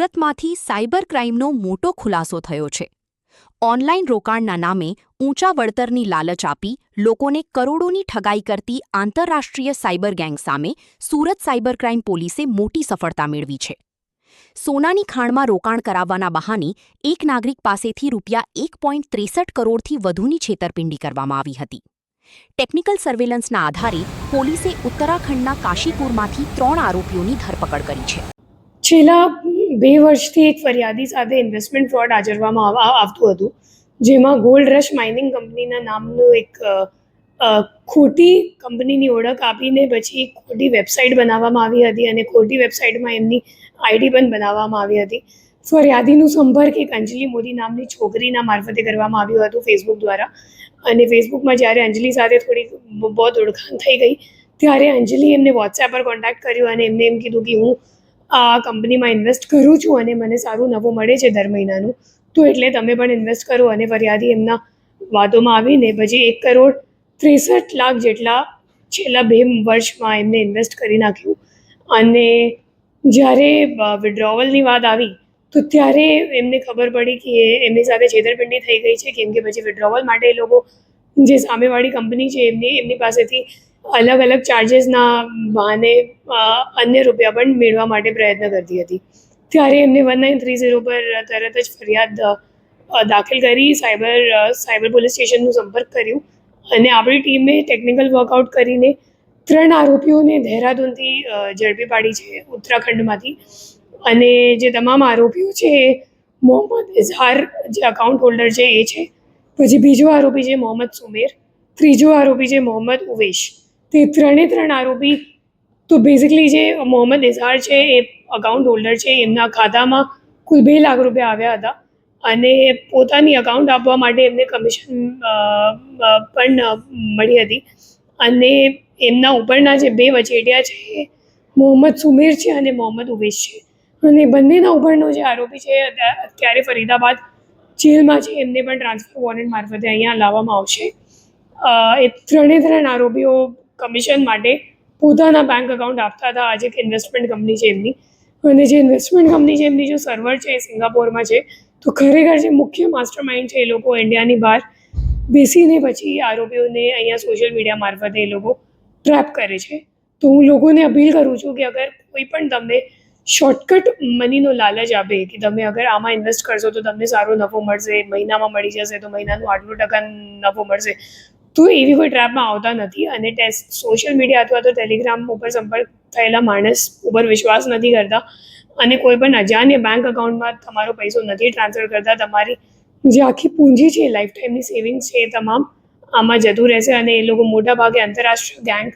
સુરતમાંથી cyber ક્રાઇમનો મોટો ખુલાસો થયો છે. ઓનલાઇન રોકાણના નામે ઊંચા વળતરની લાલચ આપી લોકોને કરોડોની ઠગાઈ કરતી આંતરરાષ્ટ્રીય સાયબર ગેંગ સામે સુરત સાયબર ક્રાઇમ પોલીસે મોટી સફળતા મેળવી છે. સોનાની ખાણમાં રોકાણ કરાવવાના બહાને એક નાગરિક પાસેથી ₹1.63 કરોડથી વધુની છેતરપિંડી કરવામાં આવી હતી. ટેકનિકલ સર્વેલન્સના આધારે પોલીસે ઉત્તરાખંડના કાશીપુરમાંથી 3 આરોપીઓની ધરપકડ કરી છે. છેલ્લા 2 વર્ષથી એક ફરિયાદી સાથે ઇન્વેસ્ટમેન્ટ ફ્રોડ આચરવામાં આવતું હતું, જેમાં ગોલ્ડ રશ માઇનિંગ કંપનીના નામનું એક ખોટી કંપનીની ઓળખ આપીને પછી ખોટી વેબસાઇટ બનાવવામાં આવી હતી અને ખોટી વેબસાઇટમાં એમની આઈડી પણ બનાવવામાં આવી હતી. ફરિયાદીનો સંપર્ક એક અંજલિ મોદી નામની છોકરીના મારફતે કરવામાં આવ્યું હતું ફેસબુક દ્વારા. અને ફેસબુકમાં જ્યારે અંજલિ સાથે થોડી બહુ ઓળખાણ થઈ ગઈ ત્યારે અંજલિ એમને વોટ્સએપ પર કોન્ટેક્ટ કર્યો અને એમને એમ કીધું કે હું આ કંપનીમાં ઇન્વેસ્ટ કરું છું અને મને સારું નફો મળે છે દર મહિનાનું, તો એટલે તમે પણ ઇન્વેસ્ટ કરો. અને ફરિયાદી એમના વાતોમાં આવીને પછી 1,63,00,000 જેટલા છેલ્લા 2 વર્ષમાં એમને ઇન્વેસ્ટ કરી નાખ્યું. અને જ્યારે વિડ્રોવલની વાત આવી તો ત્યારે એમને ખબર પડી કે એમની સાથે છેતરપિંડી થઈ ગઈ છે, કેમ કે પછી વિડ્રોવલ માટે એ લોકો જે સામેવાળી કંપની છે એમની પાસેથી અલગ અલગ ચાર્જીસના બહાને અન્ય રૂપિયા પણ મેળવવા માટે પ્રયત્ન કરતી હતી. ત્યારે એમને 1930 પર તરત જ ફરિયાદ દાખલ કરી સાયબર પોલીસ સ્ટેશનનો સંપર્ક કર્યો અને આપણી ટીમે ટેકનિકલ વર્કઆઉટ કરીને 3 આરોપીઓને દહેરાદૂનથી ઝડપી પાડી છે, ઉત્તરાખંડમાંથી. અને જે તમામ આરોપીઓ છે મોહમ્મદ ઇઝહાર જે અકાઉન્ટ હોલ્ડર છે એ છે, પછી બીજો આરોપી છે મોહમ્મદ સુમેર, ત્રીજો આરોપી છે મોહમ્મદ ઉવેશ. તે 3 આરોપી તો બેઝિકલી જે મોહમ્મદ ઇઝહાર છે એ અકાઉન્ટ હોલ્ડર છે, એમના ખાતામાં કુલ ₹2 લાખ આવ્યા હતા અને પોતાની અકાઉન્ટ આપવા માટે એમને કમિશન પણ મળી હતી. અને એમના ઉપરના જે 2 વચેટિયા છે એ મોહમ્મદ સુમેર છે અને મોહમ્મદ ઉવેશ છે. અને બંનેના ઉપરનો જે આરોપી છે અત્યારે ફરીદાબાદ જેલમાં છે, એમને પણ ટ્રાન્સફર વોરંટ મારફતે અહીંયા લાવવામાં આવશે. એ 3 આરોપીઓ કમિશન માટે પોતાના બેંક અકાઉન્ટ આપતા હતા. આજે એક ઇન્વેસ્ટમેન્ટ કંપની છે એમની, અને જે ઇન્વેસ્ટમેન્ટ કંપની છે એમની જો સર્વર છે એ સિંગાપોરમાં છે. તો ખરેખર જે મુખ્ય માસ્ટર માઇન્ડ છે એ લોકો ઇન્ડિયાની બહાર બેસીને પછી આરોપીઓને અહીંયા સોશિયલ મીડિયા મારફતે એ લોકો ટ્રેપ કરે છે. તો હું લોકોને અપીલ કરું છું કે અગર કોઈ પણ તમને શોર્ટકટ મનીનો લાલચ આપે કે તમે અગર આમાં ઇન્વેસ્ટ કરશો તો તમને સારો નફો મળશે, મહિનામાં મળી જશે, તો મહિનાનું આટલું ટકા નફો મળશે, તો એવી કોઈ ટ્રેપમાં આવતા નથી. અને સોશિયલ મીડિયા અથવા તો ટેલિગ્રામ ઉપર સંપર્ક થયેલા માણસ ઉપર વિશ્વાસ નથી કરતા અને કોઈ પણ અજાણ્ય બેંક અકાઉન્ટમાં તમારો પૈસો નથી ટ્રાન્સફર કરતા. તમારી જે આખી પૂંજી છે, લાઈફ ટાઈમની સેવિંગ્સ છે, એ તમામ આમાં જતું રહેશે. અને એ લોકો મોટાભાગે આંતરરાષ્ટ્રીય ગેંગ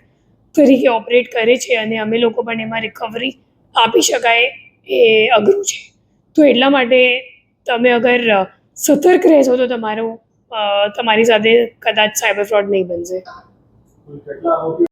તરીકે ઓપરેટ કરે છે અને અમે લોકો પણ એમાં રિકવરી આપી શકાય એ અઘરું છે. તો એટલા માટે તમે અગર સતર્ક રહેશો તો તમારી સાથે કદાચ સાયબર ફ્રોડ નહીં બનશે.